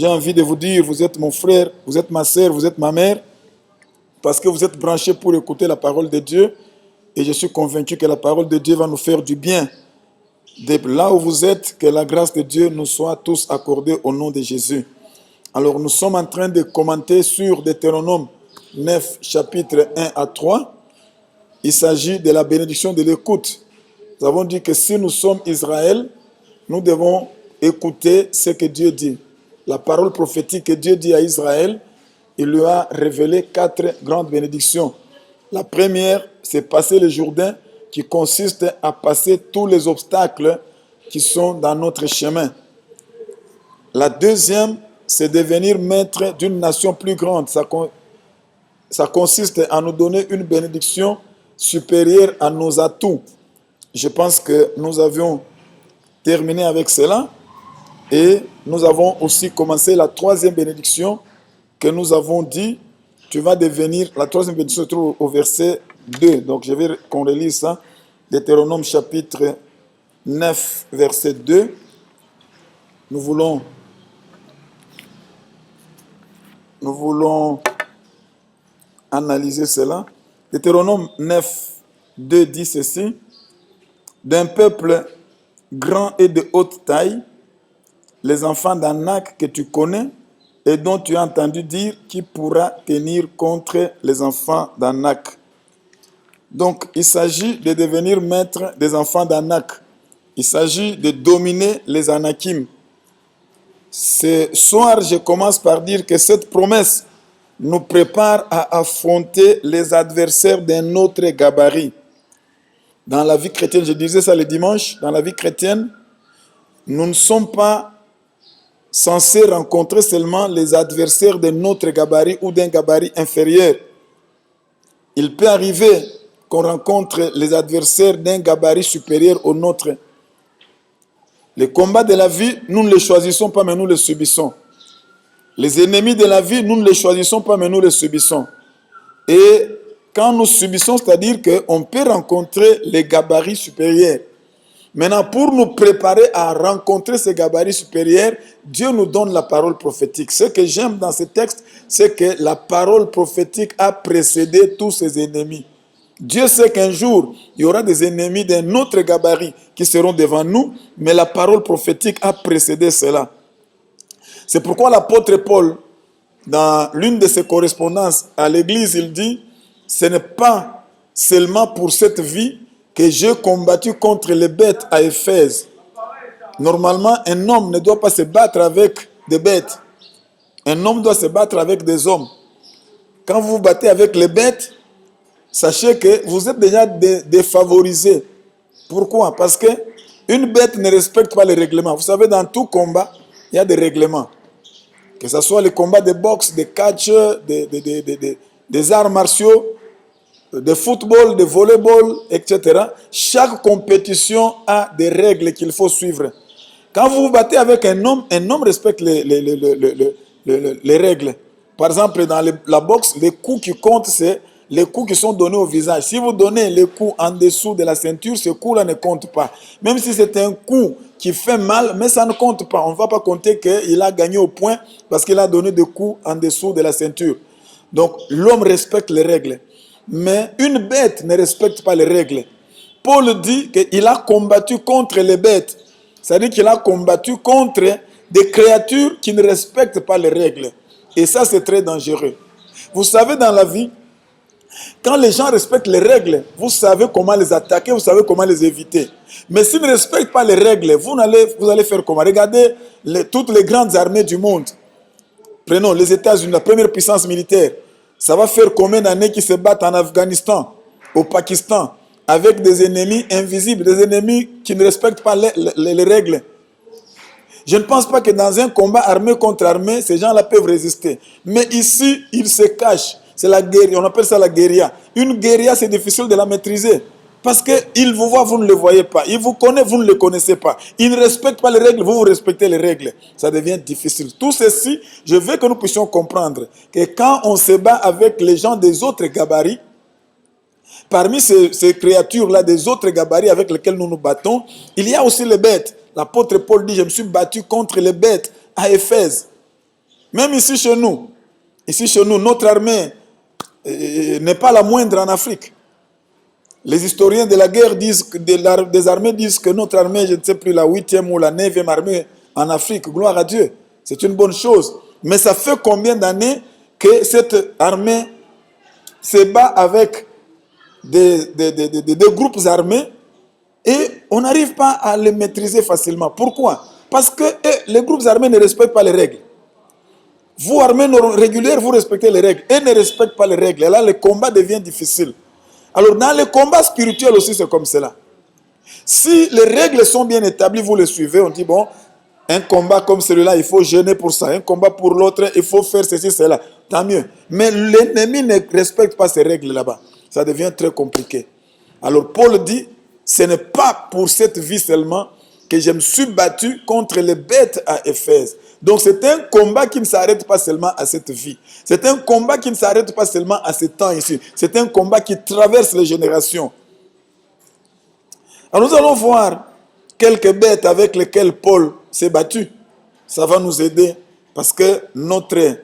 j'ai envie de vous dire, vous êtes mon frère, vous êtes ma sœur, vous êtes ma mère, parce que vous êtes branchés pour écouter la parole de Dieu. Et je suis convaincu que la parole de Dieu va nous faire du bien. De là où vous êtes, que la grâce de Dieu nous soit tous accordée au nom de Jésus. Alors nous sommes en train de commenter sur Deutéronome 9, chapitre 1 à 3. Il s'agit de la bénédiction de l'écoute. Nous avons dit que si nous sommes Israël, nous devons écouter ce que Dieu dit. La parole prophétique que Dieu dit à Israël, il lui a révélé 4 grandes bénédictions. La première, c'est passer le Jourdain, qui consiste à passer tous les obstacles qui sont dans notre chemin. La deuxième, c'est devenir maître d'une nation plus grande. Ça consiste à nous donner une bénédiction supérieure à nos atouts. Je pense que nous avions terminé avec cela et nous avons aussi commencé la troisième bénédiction que nous avons dit, tu vas devenir, la troisième bénédiction se trouve au verset 2. Donc je vais qu'on relise ça. Deutéronome chapitre 9, verset 2. Nous voulons analyser cela. Deutéronome 9, 2 dit ceci. D'un peuple grand et de haute taille, les enfants d'Anak que tu connais et dont tu as entendu dire qui pourra tenir contre les enfants d'Anak. Donc, il s'agit de devenir maître des enfants d'Anak. Il s'agit de dominer les Anakim. Ce soir, je commence par dire que cette promesse nous prépare à affronter les adversaires d'un autre gabarit. Dans la vie chrétienne, je disais ça le dimanche, dans la vie chrétienne, nous ne sommes pas censés rencontrer seulement les adversaires de notre gabarit ou d'un gabarit inférieur. Il peut arriver qu'on rencontre les adversaires d'un gabarit supérieur au nôtre. Les combats de la vie, nous ne les choisissons pas, mais nous les subissons. Les ennemis de la vie, nous ne les choisissons pas, mais nous les subissons. Et quand nous subissons, c'est-à-dire qu'on peut rencontrer les gabarits supérieurs. Maintenant, pour nous préparer à rencontrer ces gabarits supérieurs, Dieu nous donne la parole prophétique. Ce que j'aime dans ce texte, c'est que la parole prophétique a précédé tous ses ennemis. Dieu sait qu'un jour, il y aura des ennemis d'un autre gabarit qui seront devant nous, mais la parole prophétique a précédé cela. C'est pourquoi l'apôtre Paul, dans l'une de ses correspondances à l'église, il dit, ce n'est pas seulement pour cette vie que j'ai combattu contre les bêtes à Éphèse. Normalement, un homme ne doit pas se battre avec des bêtes. Un homme doit se battre avec des hommes. Quand vous vous battez avec les bêtes, sachez que vous êtes déjà défavorisé. Pourquoi? Parce qu'une bête ne respecte pas les règlements. Vous savez, dans tout combat, il y a des règlements. Que ce soit les combats de boxe, de catch, des arts martiaux, de football, de volleyball, etc. Chaque compétition a des règles qu'il faut suivre. Quand vous vous battez avec un homme respecte les règles. Par exemple, dans la boxe, les coups qui comptent, c'est les coups qui sont donnés au visage. Si vous donnez les coups en dessous de la ceinture, ce coup-là ne compte pas. Même si c'est un coup qui fait mal, mais ça ne compte pas. On ne va pas compter qu'il a gagné au point parce qu'il a donné des coups en dessous de la ceinture. Donc, l'homme respecte les règles. Mais une bête ne respecte pas les règles. Paul dit qu'il a combattu contre les bêtes. C'est-à-dire qu'il a combattu contre des créatures qui ne respectent pas les règles. Et ça, c'est très dangereux. Vous savez, dans la vie, quand les gens respectent les règles, vous savez comment les attaquer, vous savez comment les éviter. Mais s'ils ne respectent pas les règles, vous allez faire comment? Regardez toutes les grandes armées du monde. Prenons les États-Unis, la première puissance militaire. Ça va faire combien d'années qu'ils se battent en Afghanistan, au Pakistan, avec des ennemis invisibles, des ennemis qui ne respectent pas les règles. Je ne pense pas que dans un combat armée contre armée, ces gens-là peuvent résister. Mais ici, ils se cachent. C'est la guérilla, on appelle ça la guérilla. Une guérilla, c'est difficile de la maîtriser. Parce qu'il vous voit, vous ne le voyez pas. Il vous connaît, vous ne le connaissez pas. Il ne respecte pas les règles, vous respectez les règles. Ça devient difficile. Tout ceci, je veux que nous puissions comprendre que quand on se bat avec les gens des autres gabarits, parmi ces créatures-là, des autres gabarits avec lesquels nous nous battons, il y a aussi les bêtes. L'apôtre Paul dit, je me suis battu contre les bêtes à Éphèse. Même ici chez nous, notre armée n'est pas la moindre en Afrique. Les historiens de la guerre disent, des armées disent que notre armée, je ne sais plus, la 8e ou la 9e armée en Afrique, gloire à Dieu. C'est une bonne chose. Mais ça fait combien d'années que cette armée se bat avec des groupes armés et on n'arrive pas à les maîtriser facilement. Pourquoi? Parce que les groupes armés ne respectent pas les règles. Vous, armées régulières, vous respectez les règles. Eux ne respectent pas les règles. Et là, le combat devient difficile. Alors, dans les combats spirituels aussi, c'est comme cela. Si les règles sont bien établies, vous les suivez, on dit, bon, un combat comme celui-là, il faut jeûner pour ça. Un combat pour l'autre, il faut faire ceci, cela. Tant mieux. Mais l'ennemi ne respecte pas ces règles là-bas. Ça devient très compliqué. Alors, Paul dit, ce n'est pas pour cette vie seulement que je me suis battu contre les bêtes à Éphèse. Donc, c'est un combat qui ne s'arrête pas seulement à cette vie. C'est un combat qui ne s'arrête pas seulement à ce temps ici. C'est un combat qui traverse les générations. Alors, nous allons voir quelques bêtes avec lesquelles Paul s'est battu. Ça va nous aider parce que notre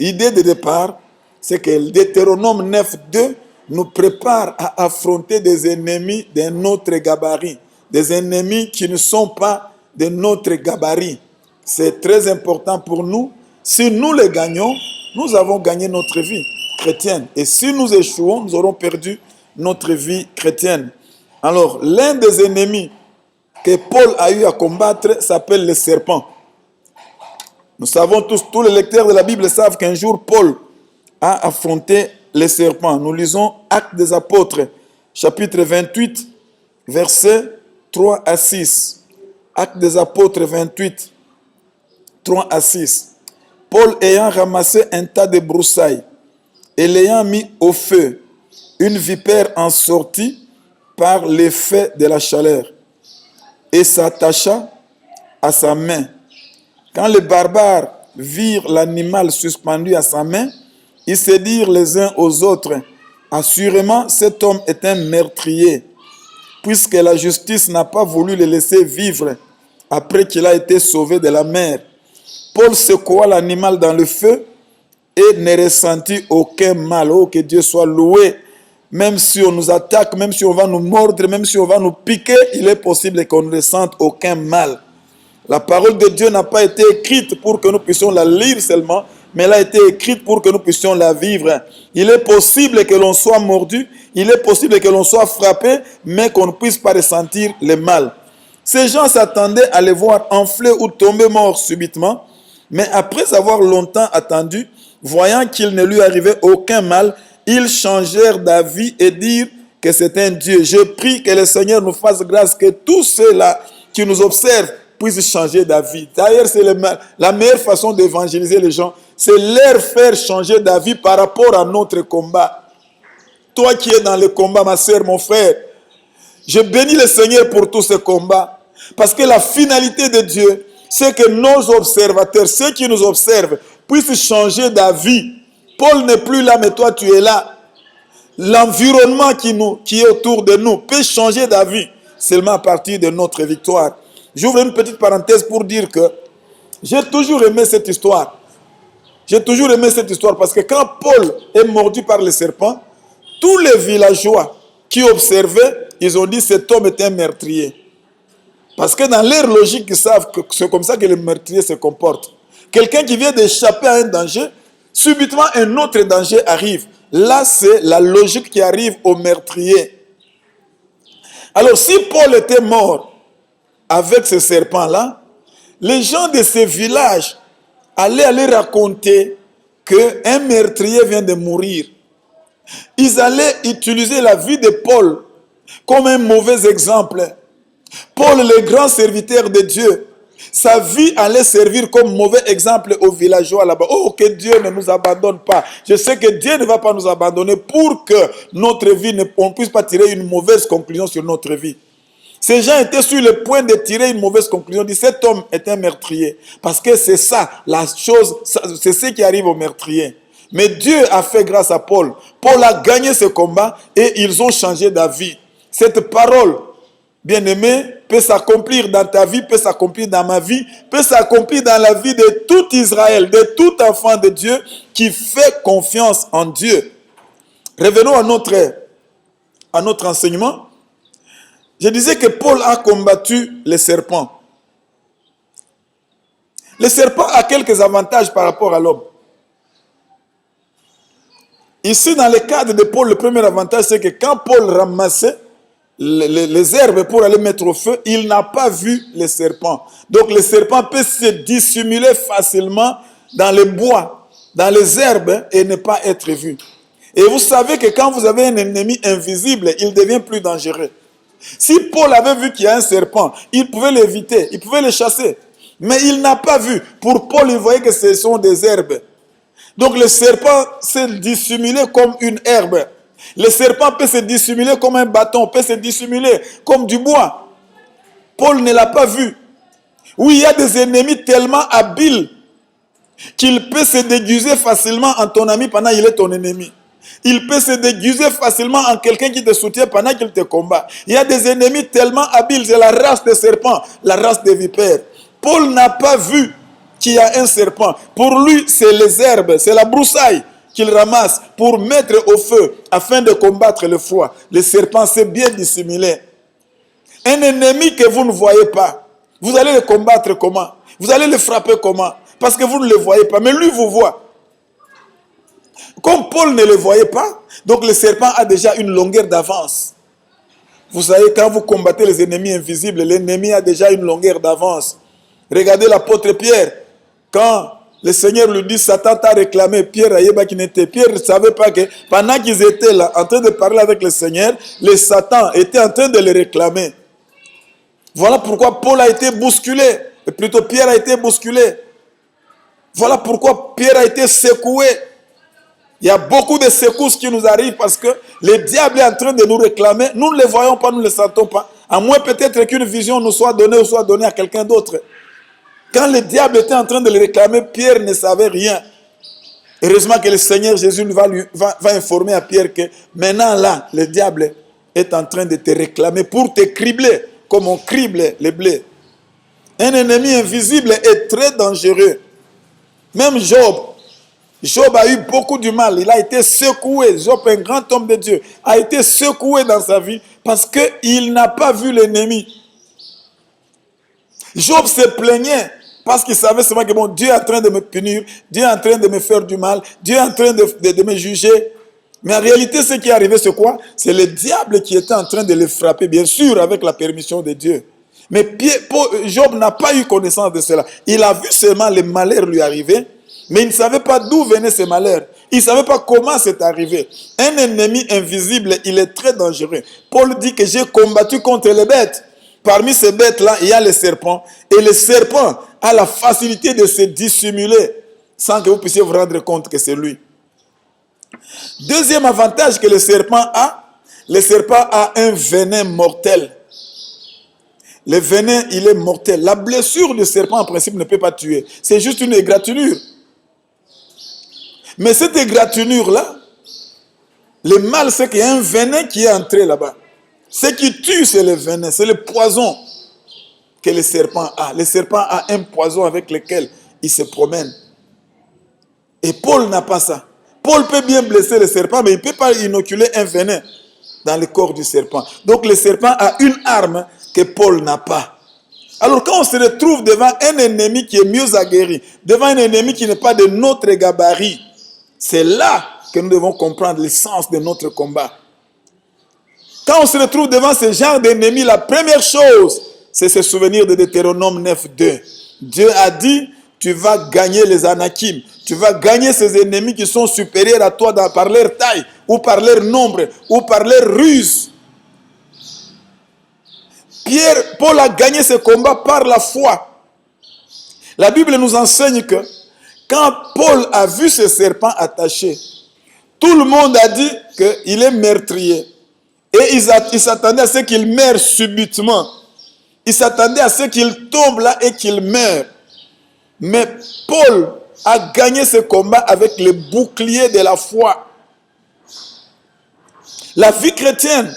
idée de départ, c'est que le Deutéronome 9.2 nous prépare à affronter des ennemis d'un autre gabarit. Des ennemis qui ne sont pas de notre gabarit. C'est très important pour nous. Si nous les gagnons, nous avons gagné notre vie chrétienne. Et si nous échouons, nous aurons perdu notre vie chrétienne. Alors, l'un des ennemis que Paul a eu à combattre s'appelle le serpent. Nous savons tous les lecteurs de la Bible savent qu'un jour Paul a affronté les serpents. Nous lisons Actes des Apôtres, chapitre 28, versets 3 à 6. Actes des Apôtres 28, 3 à 6. Paul ayant ramassé un tas de broussailles et l'ayant mis au feu, une vipère en sortit par l'effet de la chaleur et s'attacha à sa main. Quand les barbares virent l'animal suspendu à sa main, ils se dirent les uns aux autres, assurément cet homme est un meurtrier, puisque la justice n'a pas voulu le laisser vivre après qu'il a été sauvé de la mer. Paul secoua l'animal dans le feu et ne ressentit aucun mal. Oh, que Dieu soit loué. Même si on nous attaque, même si on va nous mordre, même si on va nous piquer, il est possible qu'on ne ressente aucun mal. La parole de Dieu n'a pas été écrite pour que nous puissions la lire seulement, mais elle a été écrite pour que nous puissions la vivre. Il est possible que l'on soit mordu, il est possible que l'on soit frappé, mais qu'on ne puisse pas ressentir le mal. Ces gens s'attendaient à les voir enfler ou tomber morts subitement, mais après avoir longtemps attendu, voyant qu'il ne lui arrivait aucun mal, ils changèrent d'avis et dirent que c'est un Dieu. Je prie que le Seigneur nous fasse grâce, que tous ceux-là qui nous observent puissent changer d'avis. D'ailleurs, c'est la meilleure façon d'évangéliser les gens, c'est leur faire changer d'avis par rapport à notre combat. Toi qui es dans le combat, ma sœur, mon frère, je bénis le Seigneur pour tous ces combats. Parce que la finalité de Dieu, c'est que nos observateurs, ceux qui nous observent, puissent changer d'avis. Paul n'est plus là, mais toi tu es là. L'environnement qui est autour de nous peut changer d'avis seulement à partir de notre victoire. J'ouvre une petite parenthèse pour dire que j'ai toujours aimé cette histoire. J'ai toujours aimé cette histoire parce que quand Paul est mordu par le serpent, tous les villageois qui observaient, ils ont dit cet homme est un meurtrier. Parce que dans leur logique, ils savent que c'est comme ça que le meurtrier se comporte. Quelqu'un qui vient d'échapper à un danger, subitement un autre danger arrive. Là, c'est la logique qui arrive au meurtrier. Alors, si Paul était mort avec ce serpent-là, les gens de ces villages allaient aller raconter qu'un meurtrier vient de mourir. Ils allaient utiliser la vie de Paul comme un mauvais exemple. Paul, le grand serviteur de Dieu, sa vie allait servir comme mauvais exemple aux villageois là-bas. Oh, que Dieu ne nous abandonne pas. Je sais que Dieu ne va pas nous abandonner pour que notre vie, on ne puisse pas tirer une mauvaise conclusion sur notre vie. Ces gens étaient sur le point de tirer une mauvaise conclusion. Ils disent, cet homme est un meurtrier. Parce que c'est ça, la chose, c'est ce qui arrive au meurtrier. Mais Dieu a fait grâce à Paul. Paul a gagné ce combat et ils ont changé d'avis. Cette parole bien-aimé, peut s'accomplir dans ta vie, peut s'accomplir dans ma vie, peut s'accomplir dans la vie de tout Israël, de tout enfant de Dieu qui fait confiance en Dieu. Revenons à notre enseignement. Je disais que Paul a combattu les serpents. Le serpent a quelques avantages par rapport à l'homme. Ici, dans le cadre de Paul, le premier avantage, c'est que quand Paul ramassait les herbes pour aller mettre au feu, il n'a pas vu les serpents. Donc, le serpent peut se dissimuler facilement dans le bois, dans les herbes et ne pas être vu. Et vous savez que quand vous avez un ennemi invisible, il devient plus dangereux. Si Paul avait vu qu'il y a un serpent, il pouvait l'éviter, il pouvait le chasser. Mais il n'a pas vu. Pour Paul, il voyait que ce sont des herbes. Donc le serpent s'est dissimulé comme une herbe. Le serpent peut se dissimuler comme un bâton, peut se dissimuler comme du bois. Paul ne l'a pas vu. Oui, il y a des ennemis tellement habiles qu'il peut se déguiser facilement en ton ami pendant qu'il est ton ennemi. Il peut se déguiser facilement en quelqu'un qui te soutient pendant qu'il te combat. Il y a des ennemis tellement habiles, c'est la race des serpents, la race des vipères. Paul n'a pas vu qu'il y a un serpent. Pour lui, c'est les herbes, c'est la broussaille qu'il ramasse pour mettre au feu afin de combattre le froid. Le serpent s'est bien dissimulé. Un ennemi que vous ne voyez pas, vous allez le combattre comment? Vous allez le frapper comment? Parce que vous ne le voyez pas, mais lui vous voit. Comme Paul ne le voyait pas, donc le serpent a déjà une longueur d'avance. Vous savez, quand vous combattez les ennemis invisibles, l'ennemi a déjà une longueur d'avance. Regardez l'apôtre Pierre. Quand le Seigneur lui dit, Satan t'a réclamé, Pierre ne savait pas que pendant qu'ils étaient là, en train de parler avec le Seigneur, le Satan était en train de le réclamer. Voilà pourquoi Paul a été bousculé, et plutôt Pierre a été bousculé. Voilà pourquoi Pierre a été secoué. Il y a beaucoup de secousses qui nous arrivent parce que le diable est en train de nous réclamer. Nous ne le voyons pas, nous ne le sentons pas. À moins peut-être qu'une vision nous soit donnée ou soit donnée à quelqu'un d'autre. Quand le diable était en train de le réclamer, Pierre ne savait rien. Heureusement que le Seigneur Jésus va informer à Pierre que maintenant là, le diable est en train de te réclamer pour te cribler comme on crible les blés. Un ennemi invisible est très dangereux. Même Job a eu beaucoup de mal. Il a été secoué. Job, un grand homme de Dieu, a été secoué dans sa vie parce qu'il n'a pas vu l'ennemi. Job se plaignait parce qu'il savait seulement que bon, Dieu est en train de me punir, Dieu est en train de me faire du mal, Dieu est en train de me juger. Mais en réalité, ce qui est arrivé, c'est quoi? C'est le diable qui était en train de le frapper, bien sûr, avec la permission de Dieu. Mais Job n'a pas eu connaissance de cela. Il a vu seulement les malheurs lui arriver, mais il ne savait pas d'où venaient ces malheurs. Il ne savait pas comment c'est arrivé. Un ennemi invisible, il est très dangereux. Paul dit que j'ai combattu contre les bêtes. Parmi ces bêtes-là, il y a les serpents. Et le serpent a la facilité de se dissimuler sans que vous puissiez vous rendre compte que c'est lui. Deuxième avantage que le serpent a un venin mortel. Le venin, il est mortel. La blessure du serpent, en principe, ne peut pas tuer. C'est juste une égratignure. Mais cette égratignure-là, le mal, c'est qu'il y a un venin qui est entré là-bas. Ce qui tue, c'est le venin, c'est le poison que le serpent a. Le serpent a un poison avec lequel il se promène. Et Paul n'a pas ça. Paul peut bien blesser le serpent, mais il ne peut pas inoculer un venin dans le corps du serpent. Donc le serpent a une arme que Paul n'a pas. Alors quand on se retrouve devant un ennemi qui est mieux aguerri, devant un ennemi qui n'est pas de notre gabarit, c'est là que nous devons comprendre l'essence de notre combat. Quand on se retrouve devant ce genre d'ennemi, la première chose, c'est se souvenir de Deutéronome 9.2. Dieu a dit, tu vas gagner les Anakim. Tu vas gagner ces ennemis qui sont supérieurs à toi par leur taille, ou par leur nombre, ou par leur ruse. Paul a gagné ce combat par la foi. La Bible nous enseigne que quand Paul a vu ce serpent attaché, tout le monde a dit qu'il est meurtrier. Et il s'attendait à ce qu'il meure subitement. Il s'attendait à ce qu'il tombe là et qu'il meure. Mais Paul a gagné ce combat avec le bouclier de la foi. La vie chrétienne,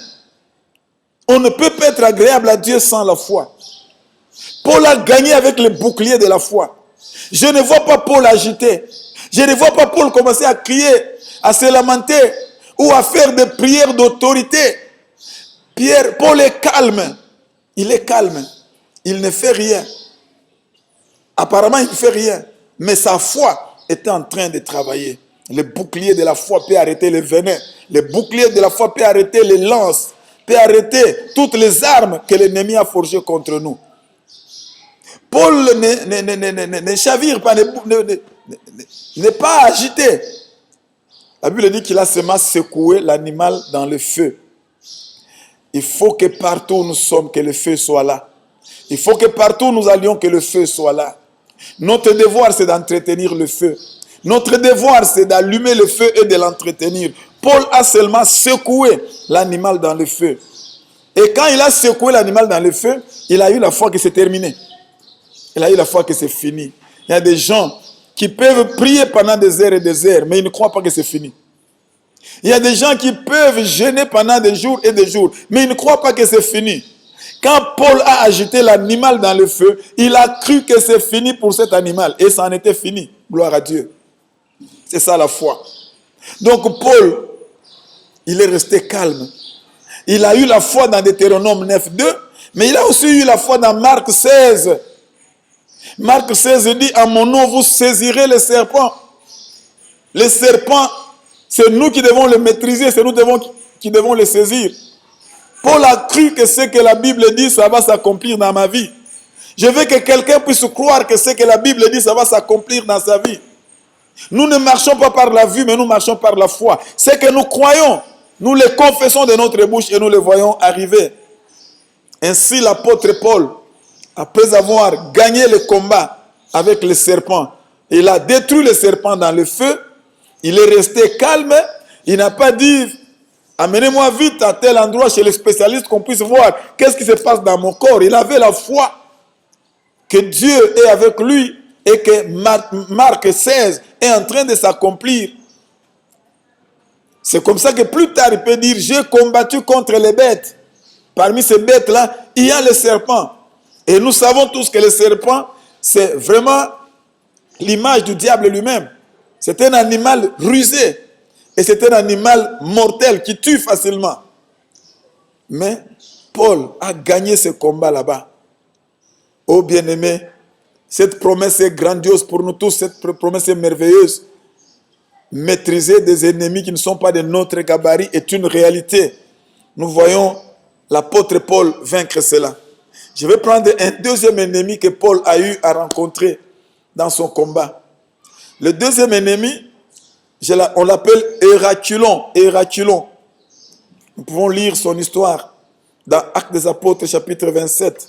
On ne peut pas être agréable à Dieu sans la foi. Paul a gagné avec le bouclier de la foi. Je ne vois pas Paul agiter. Je ne vois pas Paul commencer à crier, à se lamenter ou à faire des prières d'autorité. Paul est calme. Il est calme. Il ne fait rien. Apparemment, il ne fait rien. Mais sa foi est en train de travailler. Le bouclier de la foi peut arrêter les venins. Le bouclier de la foi peut arrêter les lances. Peut arrêter toutes les armes que l'ennemi a forgées contre nous. Paul ne chavire pas, n'est pas agité. La Bible dit qu'il a seulement secoué l'animal dans le feu. Il faut que partout où nous sommes, que le feu soit là. Il faut que partout où nous allions, que le feu soit là. Notre devoir, c'est d'entretenir le feu. Notre devoir, c'est d'allumer le feu et de l'entretenir. Paul a seulement secoué l'animal dans le feu. Et quand il a secoué l'animal dans le feu, il a eu la foi que c'est terminé. Il a eu la foi que c'est fini. Il y a des gens qui peuvent prier pendant des heures et des heures, mais ils ne croient pas que c'est fini. Il y a des gens qui peuvent jeûner pendant des jours et des jours, mais ils ne croient pas que c'est fini. Quand Paul a agité l'animal dans le feu, il a cru que c'est fini pour cet animal. Et ça en était fini. Gloire à Dieu. C'est ça la foi. Donc Paul, il est resté calme. Il a eu la foi dans Deutéronome 9.2, mais il a aussi eu la foi dans Marc 16. Marc 16 dit, à mon nom, vous saisirez les serpents. Les serpents, c'est nous qui devons les maîtriser, c'est nous qui devons les saisir. Paul a cru que ce que la Bible dit, ça va s'accomplir dans ma vie. Je veux que quelqu'un puisse croire que ce que la Bible dit, ça va s'accomplir dans sa vie. Nous ne marchons pas par la vue, mais nous marchons par la foi. Ce que nous croyons, nous les confessons de notre bouche et nous les voyons arriver. Ainsi, l'apôtre Paul, après avoir gagné le combat avec les serpents, il a détruit les serpents dans le feu, il est resté calme, il n'a pas dit « Amenez-moi vite à tel endroit chez les spécialistes qu'on puisse voir qu'est-ce qui se passe dans mon corps. » Il avait la foi que Dieu est avec lui et que Marc 16 est en train de s'accomplir. C'est comme ça que plus tard il peut dire « J'ai combattu contre les bêtes. » Parmi ces bêtes-là, il y a les serpents. Et nous savons tous que le serpent, c'est vraiment l'image du diable lui-même. C'est un animal rusé. Et c'est un animal mortel qui tue facilement. Mais Paul a gagné ce combat là-bas. Oh bien-aimé, cette promesse est grandiose pour nous tous. Cette promesse est merveilleuse. Maîtriser des ennemis qui ne sont pas de notre gabarit est une réalité. Nous voyons l'apôtre Paul vaincre cela. Je vais prendre un deuxième ennemi que Paul a eu à rencontrer dans son combat. Le deuxième ennemi, on l'appelle Héraculon. Héraculon. Nous pouvons lire son histoire dans Actes des Apôtres, chapitre 27.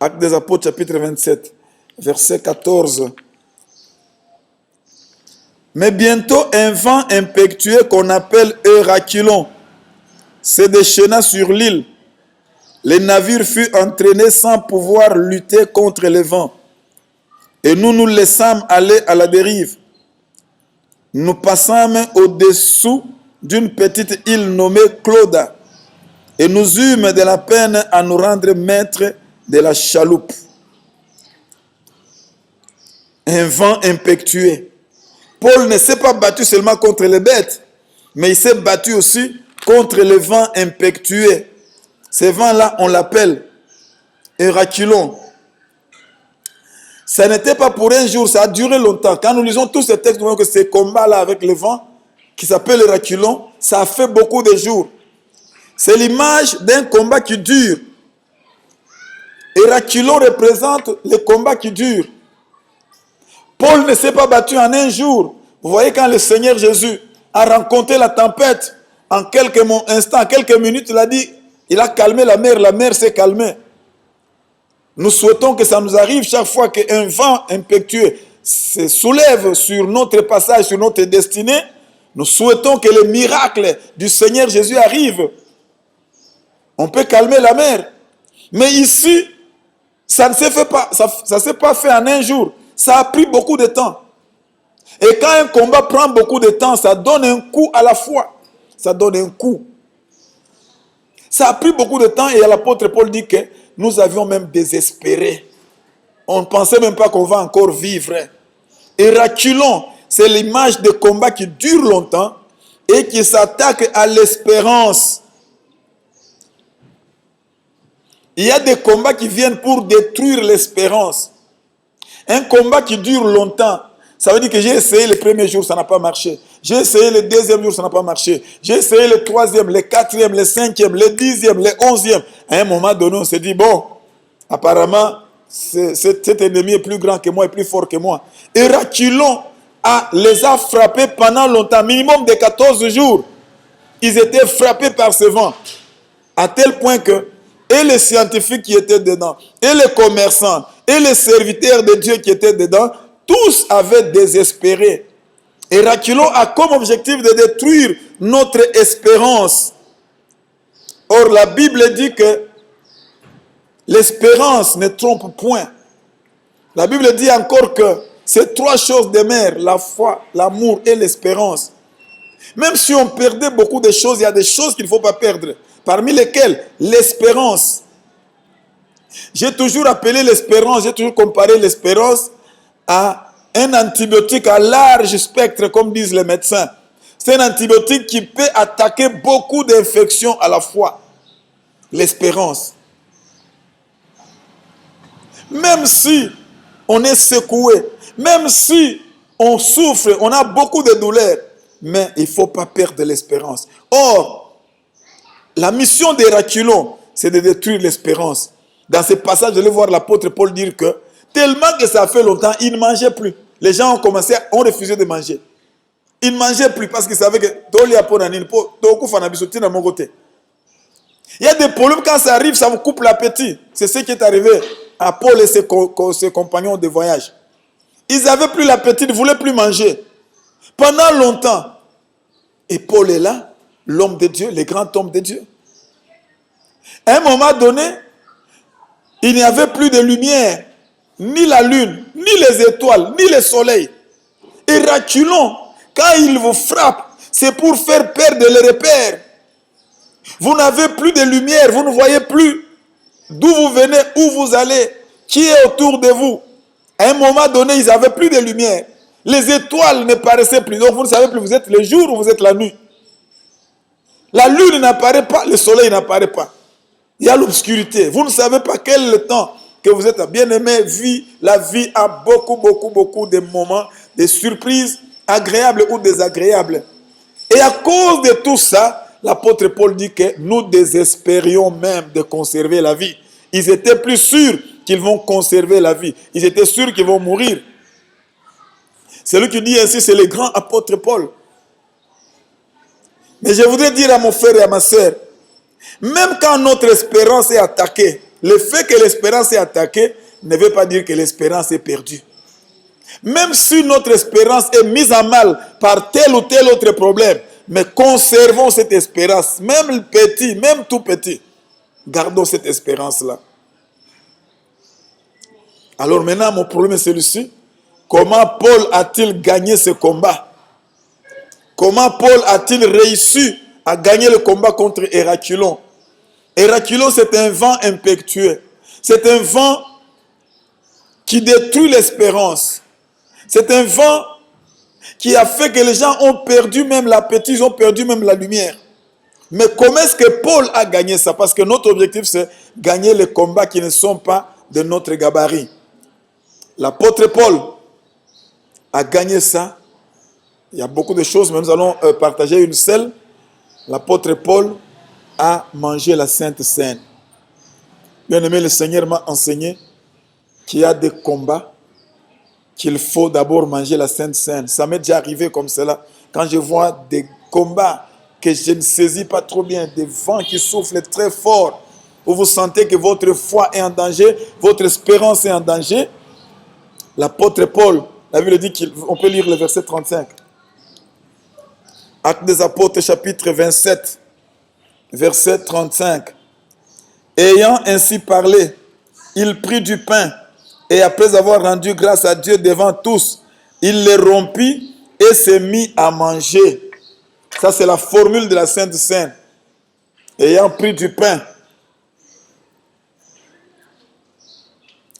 Actes des Apôtres, chapitre 27, verset 14. Mais bientôt, un vent impétueux qu'on appelle Héraculon se déchaîna sur l'île. Les navires furent entraînés sans pouvoir lutter contre le vent. Et nous nous laissâmes aller à la dérive. Nous passâmes au-dessous d'une petite île nommée Clauda. Et nous eûmes de la peine à nous rendre maîtres de la chaloupe. Un vent impétueux. Paul ne s'est pas battu seulement contre les bêtes, mais il s'est battu aussi contre le vent impétueux. Ce vent-là, on l'appelle Héraculon. Ça n'était pas pour un jour, ça a duré longtemps. Quand nous lisons tous ces textes, nous voyons que ces combats-là avec le vent, qui s'appelle Héraculon, ça a fait beaucoup de jours. C'est l'image d'un combat qui dure. Héraculon représente le combat qui dure. Paul ne s'est pas battu en un jour. Vous voyez, quand le Seigneur Jésus a rencontré la tempête, en quelques instants, en quelques minutes, il a dit, il a calmé la mer s'est calmée. Nous souhaitons que ça nous arrive chaque fois qu'un vent impétueux se soulève sur notre passage, sur notre destinée. Nous souhaitons que le miracle du Seigneur Jésus arrive. On peut calmer la mer. Mais ici, ça ne s'est fait pas, ça s'est pas fait en un jour. Ça a pris beaucoup de temps. Et quand un combat prend beaucoup de temps, ça donne un coup à la foi. Ça donne un coup. Ça a pris beaucoup de temps et l'apôtre Paul dit que nous avions même désespéré. On ne pensait même pas qu'on va encore vivre. Et reculons, c'est l'image de combat qui dure longtemps et qui s'attaque à l'espérance. Il y a des combats qui viennent pour détruire l'espérance. Un combat qui dure longtemps, ça veut dire que j'ai essayé le premier jour, ça n'a pas marché. J'ai essayé le deuxième jour, ça n'a pas marché. J'ai essayé le troisième, le quatrième, le cinquième, le dixième, le 11e. À un moment donné, on s'est dit, bon, apparemment, cet ennemi est plus grand que moi, est plus fort que moi. Et Reculons les a frappés pendant longtemps, minimum de 14 jours. Ils étaient frappés par ce vent. À tel point que, et les scientifiques qui étaient dedans, et les commerçants, et les serviteurs de Dieu qui étaient dedans, tous avaient désespéré. Et Reculons a comme objectif de détruire notre espérance. Or, la Bible dit que l'espérance ne trompe point. La Bible dit encore que ces trois choses demeurent, la foi, l'amour et l'espérance. Même si on perdait beaucoup de choses, il y a des choses qu'il ne faut pas perdre. Parmi lesquelles l'espérance. J'ai toujours appelé l'espérance, j'ai toujours comparé l'espérance à un antibiotique à large spectre, comme disent les médecins. C'est un antibiotique qui peut attaquer beaucoup d'infections à la fois. L'espérance. Même si on est secoué, même si on souffre, on a beaucoup de douleurs, mais il ne faut pas perdre l'espérance. Or, la mission des Reculons, c'est de détruire l'espérance. Dans ce passage, je vais voir l'apôtre Paul dire que tellement que ça fait longtemps, ils ne mangeaient plus. Les gens ont refusé de manger. Ils ne mangeaient plus parce qu'ils savaient que il y a des problèmes quand ça arrive, ça vous coupe l'appétit. C'est ce qui est arrivé à Paul et ses compagnons de voyage. Ils n'avaient plus l'appétit, ils ne voulaient plus manger. Pendant longtemps. Et Paul est là, l'homme de Dieu, le grand homme de Dieu. À un moment donné, il n'y avait plus de lumière, ni la lune, ni les étoiles, ni le soleil. Et Reculons, quand il vous frappe, c'est pour faire perdre les repères. Vous n'avez plus de lumière, vous ne voyez plus d'où vous venez, où vous allez, qui est autour de vous. À un moment donné, ils n'avaient plus de lumière. Les étoiles ne paraissaient plus. Donc vous ne savez plus, vous êtes le jour ou vous êtes la nuit. La lune n'apparaît pas, le soleil n'apparaît pas. Il y a l'obscurité. Vous ne savez pas quel est le temps que vous êtes. Bien-aimé, la vie a beaucoup de moments, de surprises agréables ou désagréables. Et à cause de tout ça, l'apôtre Paul dit que nous désespérions même de conserver la vie. Ils étaient plus sûrs qu'ils vont conserver la vie. Ils étaient sûrs qu'ils vont mourir. Celui qui dit ainsi, c'est le grand apôtre Paul. Mais je voudrais dire à mon frère et à ma sœur, même quand notre espérance est attaquée, le fait que l'espérance est attaquée ne veut pas dire que l'espérance est perdue. Même si notre espérance est mise à mal par tel ou tel autre problème, mais conservons cette espérance, même petit, même tout petit. Gardons cette espérance-là. Alors maintenant, mon problème est celui-ci. Comment Paul a-t-il gagné ce combat? Comment Paul a-t-il réussi à gagner le combat contre Reculons? Reculons, c'est un vent impétueux. C'est un vent qui détruit l'espérance. C'est un vent qui a fait que les gens ont perdu même l'appétit, ils ont perdu même la lumière. Mais comment est-ce que Paul a gagné ça? Parce que notre objectif, c'est gagner les combats qui ne sont pas de notre gabarit. L'apôtre Paul a gagné ça. Il y a beaucoup de choses, mais nous allons partager une seule. L'apôtre Paul a mangé la Sainte Seine. Bien aimé, le Seigneur m'a enseigné qu'il y a des combats qu'il faut d'abord manger la Sainte Seine. Ça m'est déjà arrivé comme cela. Quand je vois des combats que je ne saisis pas trop bien, des vents qui soufflent très fort, où vous sentez que votre foi est en danger, votre espérance est en danger, l'apôtre Paul, la Bible dit qu'on peut lire le verset 35. Actes des Apôtres, chapitre 27, verset 35. Ayant ainsi parlé, il prit du pain et après avoir rendu grâce à Dieu devant tous, il le rompit et se mit à manger. Ça, c'est la formule de la Sainte Seine. ayant pris du pain,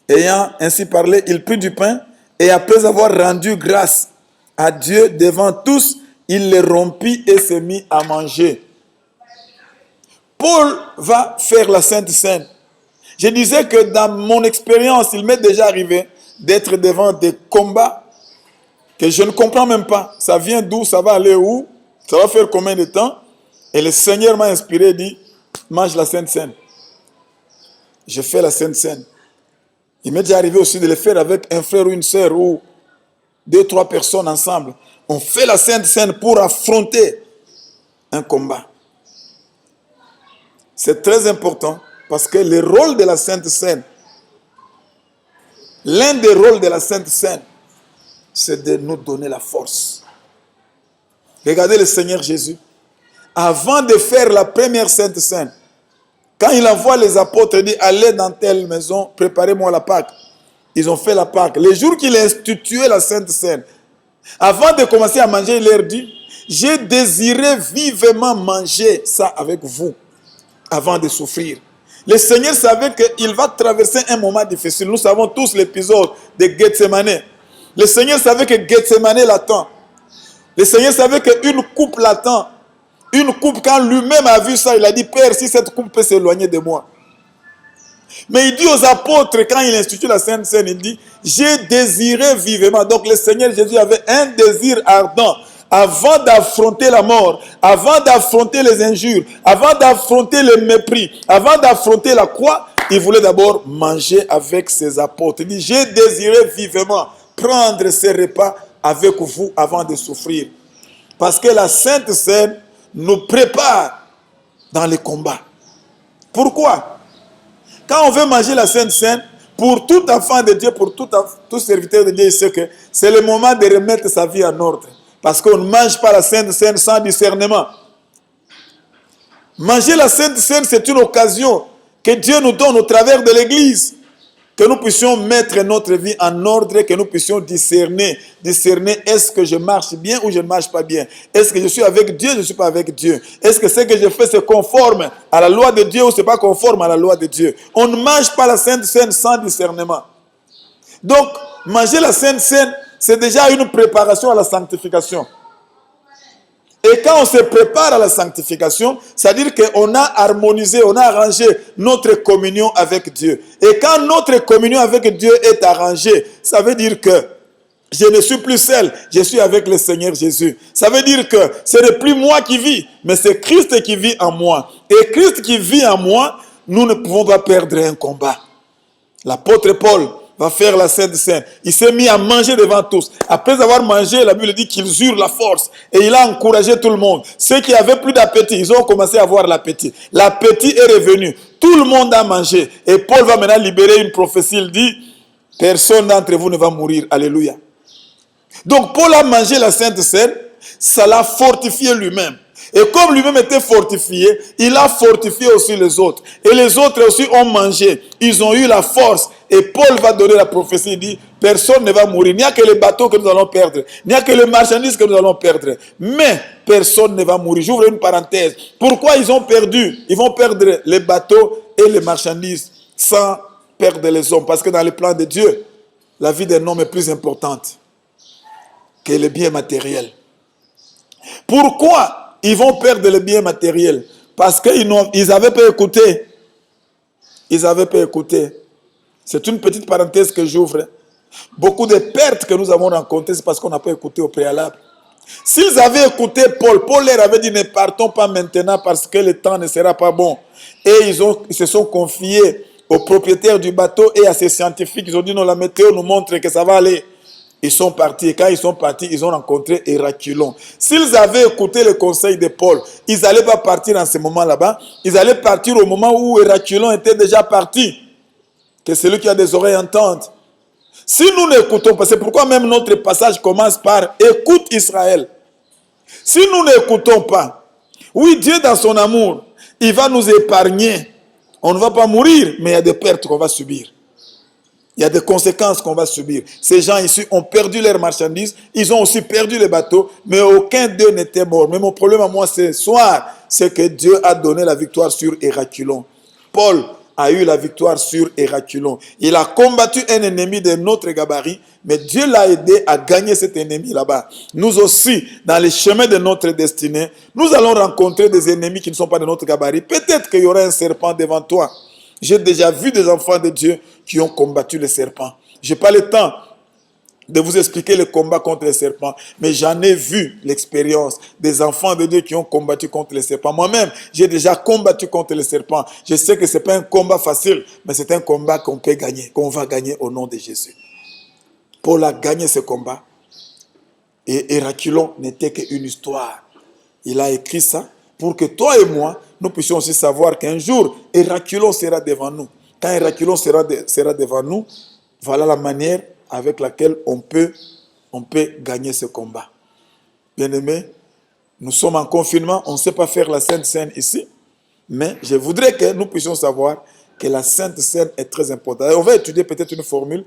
ayant ainsi parlé, il prit du pain et après avoir rendu grâce à Dieu devant tous, il le rompit et se mit à manger. Paul va faire la Sainte Seine. Je disais que dans mon expérience, il m'est déjà arrivé d'être devant des combats que je ne comprends même pas. Ça vient d'où, ça va aller où, ça va faire combien de temps? Et le Seigneur m'a inspiré, dit, mange la Sainte Seine. Je fais la Sainte Seine. Il m'est déjà arrivé aussi de le faire avec un frère ou une sœur ou 2-3 personnes ensemble. On fait la Sainte Seine pour affronter un combat. C'est très important parce que le rôle de la Sainte Seine, l'un des rôles de la Sainte Seine, c'est de nous donner la force. Regardez le Seigneur Jésus. Avant de faire la première Sainte Seine, quand il envoie les apôtres, il dit, allez dans telle maison, préparez-moi la Pâque. Ils ont fait la Pâque. Le jour qu'il a institué la Sainte Seine, avant de commencer à manger, il leur dit, j'ai désiré vivement manger ça avec vous, avant de souffrir. Le Seigneur savait qu'il va traverser un moment difficile. Nous savons tous l'épisode de Gethsemane. Le Seigneur savait que Gethsemane l'attend. Le Seigneur savait qu'une coupe l'attend. Une coupe, quand lui-même a vu ça, il a dit, Père, si cette coupe peut s'éloigner de moi. Mais il dit aux apôtres, quand il institue la Sainte Seine, il dit, j'ai désiré vivement. Donc le Seigneur Jésus avait un désir ardent. Avant d'affronter la mort, avant d'affronter les injures, avant d'affronter le mépris, avant d'affronter la croix, il voulait d'abord manger avec ses apôtres. Il dit, j'ai désiré vivement prendre ces repas avec vous avant de souffrir. Parce que la Sainte Seine nous prépare dans les combats. Pourquoi? Quand on veut manger la Sainte Seine, pour tout enfant de Dieu, pour tout serviteur de Dieu, il sait que c'est le moment de remettre sa vie en ordre. Parce qu'on ne mange pas la Sainte Seine sans discernement. Manger la Sainte Seine, c'est une occasion que Dieu nous donne au travers de l'Église. Que nous puissions mettre notre vie en ordre, que nous puissions discerner. Discerner, est-ce que je marche bien ou je ne marche pas bien? Est-ce que je suis avec Dieu ou je ne suis pas avec Dieu? Est-ce que ce que je fais, c'est conforme à la loi de Dieu ou ce n'est pas conforme à la loi de Dieu? On ne mange pas la Sainte Seine sans discernement. Donc, manger la Sainte Seine, c'est déjà une préparation à la sanctification. Et quand on se prépare à la sanctification, c'est-à-dire qu'on a harmonisé, on a arrangé notre communion avec Dieu. Et quand notre communion avec Dieu est arrangée, ça veut dire que je ne suis plus seul, je suis avec le Seigneur Jésus. Ça veut dire que ce n'est plus moi qui vis, mais c'est Christ qui vit en moi. Et Christ qui vit en moi, nous ne pouvons pas perdre un combat. L'apôtre Paul va faire la Sainte Seine. Il s'est mis à manger devant tous. Après avoir mangé, la Bible dit qu'ils eurent la force. Et il a encouragé tout le monde. Ceux qui avaient plus d'appétit, ils ont commencé à avoir l'appétit. L'appétit est revenu. Tout le monde a mangé. Et Paul va maintenant libérer une prophétie. Il dit, personne d'entre vous ne va mourir. Alléluia. Donc Paul a mangé la Sainte Seine. Ça l'a fortifié lui-même. Et comme lui-même était fortifié, il a fortifié aussi les autres. Et les autres aussi ont mangé. Ils ont eu la force. Et Paul va donner la prophétie. Il dit, personne ne va mourir. Il n'y a que les bateaux que nous allons perdre. Il n'y a que les marchandises que nous allons perdre. Mais personne ne va mourir. J'ouvre une parenthèse. Pourquoi ils ont perdu? Ils vont perdre les bateaux et les marchandises sans perdre les hommes. Parce que dans le plan de Dieu, la vie d'un homme est plus importante que les biens matériels. Pourquoi ils vont perdre les biens matériels? Parce qu'ils n'avaient pas écouté. Ils n'avaient pas écouté. C'est une petite parenthèse que j'ouvre. Beaucoup de pertes que nous avons rencontrées, c'est parce qu'on n'a pas écouté au préalable. S'ils avaient écouté Paul, Paul leur avait dit, ne partons pas maintenant parce que le temps ne sera pas bon. Et ils se sont confiés aux propriétaires du bateau et à ces scientifiques. Ils ont dit, non, la météo nous montre que ça va aller. Ils sont partis. Et quand ils sont partis, ils ont rencontré Héraclion. S'ils avaient écouté le conseil de Paul, ils n'allaient pas partir en ce moment là-bas. Ils allaient partir au moment où Héraclion était déjà parti. Que celui qui a des oreilles entende. Si nous n'écoutons pas, c'est pourquoi même notre passage commence par « Écoute Israël ». Si nous n'écoutons pas, oui, Dieu dans son amour, il va nous épargner. On ne va pas mourir, mais il y a des pertes qu'on va subir. Il y a des conséquences qu'on va subir. Ces gens ici ont perdu leurs marchandises, ils ont aussi perdu les bateaux, mais aucun d'eux n'était mort. Mais mon problème à moi ce soir, c'est que Dieu a donné la victoire sur Héraculon. Paul a eu la victoire sur Héraculon. Il a combattu un ennemi de notre gabarit, mais Dieu l'a aidé à gagner cet ennemi là-bas. Nous aussi, dans les chemins de notre destinée, nous allons rencontrer des ennemis qui ne sont pas de notre gabarit. Peut-être qu'il y aura un serpent devant toi. J'ai déjà vu des enfants de Dieu qui ont combattu le serpent. Je n'ai pas le temps de vous expliquer le combat contre les serpents, mais j'en ai vu l'expérience des enfants de Dieu qui ont combattu contre les serpents. Moi-même, j'ai déjà combattu contre les serpents. Je sais que ce n'est pas un combat facile, mais c'est un combat qu'on peut gagner, qu'on va gagner au nom de Jésus. Paul a gagné ce combat. Et Héraculon n'était qu'une histoire. Il a écrit ça pour que toi et moi, nous puissions aussi savoir qu'un jour, Héraculon sera devant nous. Quand Héraculon sera devant nous, voilà la manière avec laquelle on peut gagner ce combat. Bien-aimés, nous sommes en confinement, on ne sait pas faire la Sainte Seine ici, mais je voudrais que nous puissions savoir que la Sainte Seine est très importante. On va étudier peut-être une formule,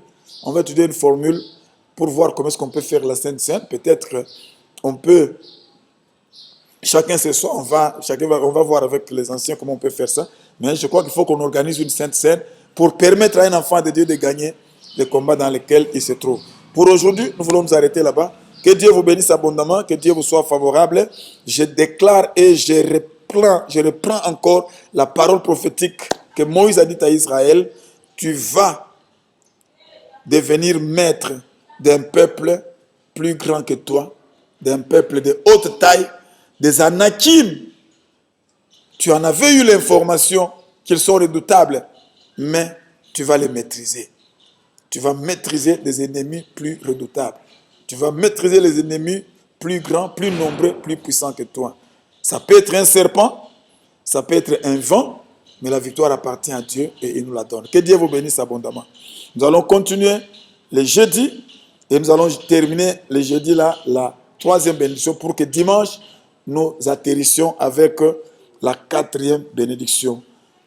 pour voir comment est-ce qu'on peut faire la Sainte Seine. Peut-être on peut, chacun ce soir, on va voir avec les anciens comment on peut faire ça, mais je crois qu'il faut qu'on organise une Sainte Seine pour permettre à un enfant de Dieu de gagner les combats dans lesquels il se trouve. Pour aujourd'hui, nous voulons nous arrêter là-bas. Que Dieu vous bénisse abondamment, que Dieu vous soit favorable. Je déclare et je reprends encore la parole prophétique que Moïse a dite à Israël. Tu vas devenir maître d'un peuple plus grand que toi, d'un peuple de haute taille, des Anakim. Tu en avais eu l'information qu'ils sont redoutables, mais tu vas les maîtriser. Tu vas maîtriser des ennemis plus redoutables. Tu vas maîtriser les ennemis plus grands, plus nombreux, plus puissants que toi. Ça peut être un serpent, ça peut être un vent, mais la victoire appartient à Dieu et il nous la donne. Que Dieu vous bénisse abondamment. Nous allons continuer les jeudis et nous allons terminer les jeudis là, la troisième bénédiction pour que dimanche, nous atterrissions avec la quatrième bénédiction.